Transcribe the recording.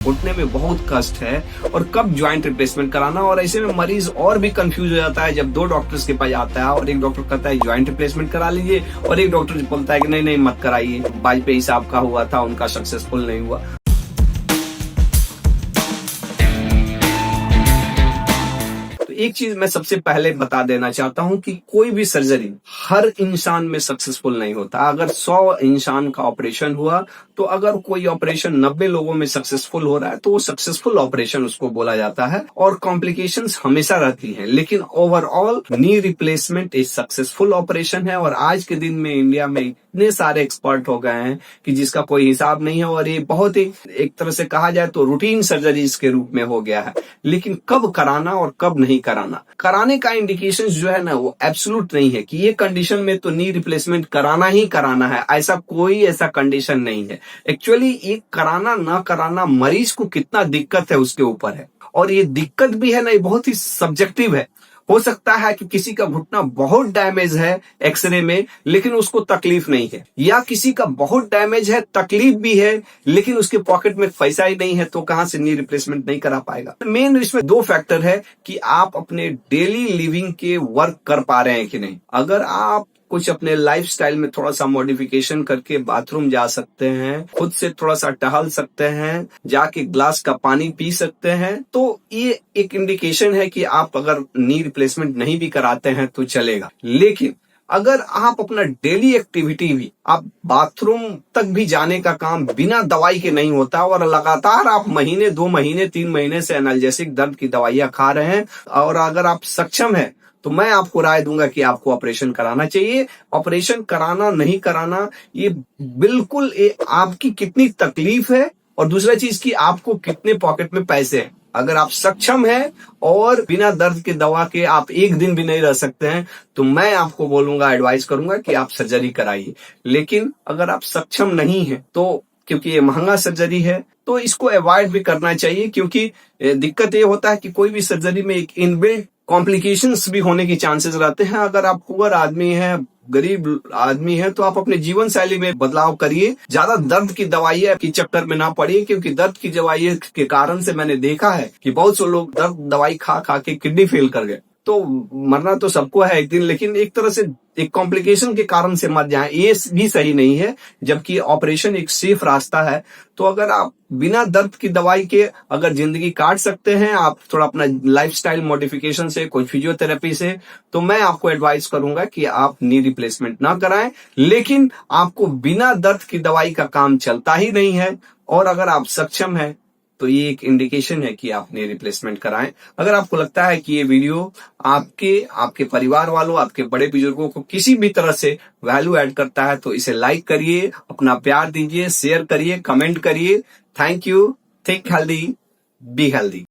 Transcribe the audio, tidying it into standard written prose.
घुटने में बहुत कष्ट है और कब ज्वाइंट रिप्लेसमेंट कराना। और ऐसे में मरीज और भी कंफ्यूज हो जाता है जब दो डॉक्टर्स के पास आता है और एक डॉक्टर कहता है ज्वाइंट रिप्लेसमेंट करा लीजिए और एक डॉक्टर बोलता है कि नहीं नहीं मत कराइए, वाजपेयी साहब का हुआ था, उनका सक्सेसफुल नहीं हुआ। एक चीज मैं सबसे पहले बता देना चाहता हूं कि कोई भी सर्जरी हर इंसान में सक्सेसफुल नहीं होता। अगर 100 इंसान का ऑपरेशन हुआ तो अगर कोई ऑपरेशन 90 लोगों में सक्सेसफुल हो रहा है तो वो सक्सेसफुल ऑपरेशन उसको बोला जाता है। और कॉम्प्लिकेशंस हमेशा रहती हैं, लेकिन ओवरऑल नी रिप्लेसमेंट एक सक्सेसफुल ऑपरेशन है। और आज के दिन में इंडिया में इतने सारे एक्सपर्ट हो गए हैं कि जिसका कोई हिसाब नहीं है और ये बहुत ही एक तरह से कहा जाए तो रूटीन सर्जरीज के रूप में हो गया है। लेकिन कब कराना और कब नहीं कराने का इंडिकेशन जो है ना वो एब्सोल्यूट नहीं है कि ये कंडीशन में तो नी रिप्लेसमेंट कराना ही कराना है, ऐसा कंडीशन नहीं है। एक्चुअली ये कराना ना कराना मरीज को कितना दिक्कत है उसके ऊपर है। और ये दिक्कत भी है ना, ये बहुत ही सब्जेक्टिव है। हो सकता है कि किसी का घुटना बहुत डैमेज है एक्सरे में लेकिन उसको तकलीफ नहीं है, या किसी का बहुत डैमेज है तकलीफ भी है लेकिन उसके पॉकेट में पैसा ही नहीं है तो कहां से नी रिप्लेसमेंट नहीं करा पाएगा। मेन इसमें दो फैक्टर है कि आप अपने डेली लिविंग के वर्क कर पा रहे हैं कि नहीं। अगर आप कुछ अपने लाइफस्टाइल में थोड़ा सा मॉडिफिकेशन करके बाथरूम जा सकते हैं, खुद से थोड़ा सा टहल सकते हैं, जाके ग्लास का पानी पी सकते हैं, तो ये एक इंडिकेशन है कि आप अगर नी रिप्लेसमेंट नहीं भी कराते हैं तो चलेगा। लेकिन अगर आप अपना डेली एक्टिविटी भी, आप बाथरूम तक भी जाने का काम बिना दवाई के नहीं होता और लगातार आप महीने 2 महीने 3 महीने से एनाल्जेसिक दर्द की दवाइयां खा रहे हैं और अगर आप सक्षम हैं तो मैं आपको राय दूंगा कि आपको ऑपरेशन कराना चाहिए। ऑपरेशन कराना नहीं कराना ये बिल्कुल आपकी कितनी तकलीफ है और दूसरा चीज की आपको कितने पॉकेट में पैसे हैं। अगर आप सक्षम हैं और बिना दर्द के दवा के आप एक दिन भी नहीं रह सकते हैं तो मैं आपको बोलूंगा, एडवाइस करूंगा कि आप सर्जरी कराइए। लेकिन अगर आप सक्षम नहीं है तो क्योंकि ये महंगा सर्जरी है तो इसको अवॉइड भी करना चाहिए, क्योंकि दिक्कत ये होता है कि कोई भी सर्जरी में एक इनबिल्ट कॉम्प्लिकेशंस भी होने की चांसेस रहते हैं। अगर आप पुअर आदमी है, गरीब आदमी है तो आप अपने जीवन शैली में बदलाव करिए, ज्यादा दर्द की दवाइयां की चक्कर में ना पड़िए, क्योंकि दर्द की दवाइयों के कारण से मैंने देखा है कि बहुत से लोग दर्द दवाई खा खा के किडनी फेल कर गए। तो मरना तो सबको है एक दिन, लेकिन एक तरह से एक कॉम्प्लिकेशन के कारण से मर जाए ये भी सही नहीं है, जबकि ऑपरेशन एक सेफ रास्ता है। तो अगर आप बिना दर्द की दवाई के अगर जिंदगी काट सकते हैं, आप थोड़ा अपना लाइफस्टाइल मॉडिफिकेशन से, कोई फिजियोथेरेपी से, तो मैं आपको एडवाइस करूंगा कि आप नी रिप्लेसमेंट ना कराएं। लेकिन आपको बिना दर्द की दवाई का काम चलता ही नहीं है और अगर आप सक्षम हैं तो ये एक इंडिकेशन है कि आप नी रिप्लेसमेंट कराएं। अगर आपको लगता है कि ये वीडियो आपके परिवार वालों, आपके बड़े बुजुर्गों को किसी भी तरह से वैल्यू ऐड करता है तो इसे लाइक करिए, अपना प्यार दीजिए, शेयर करिए, कमेंट करिए। Thank you. Think healthy, be healthy.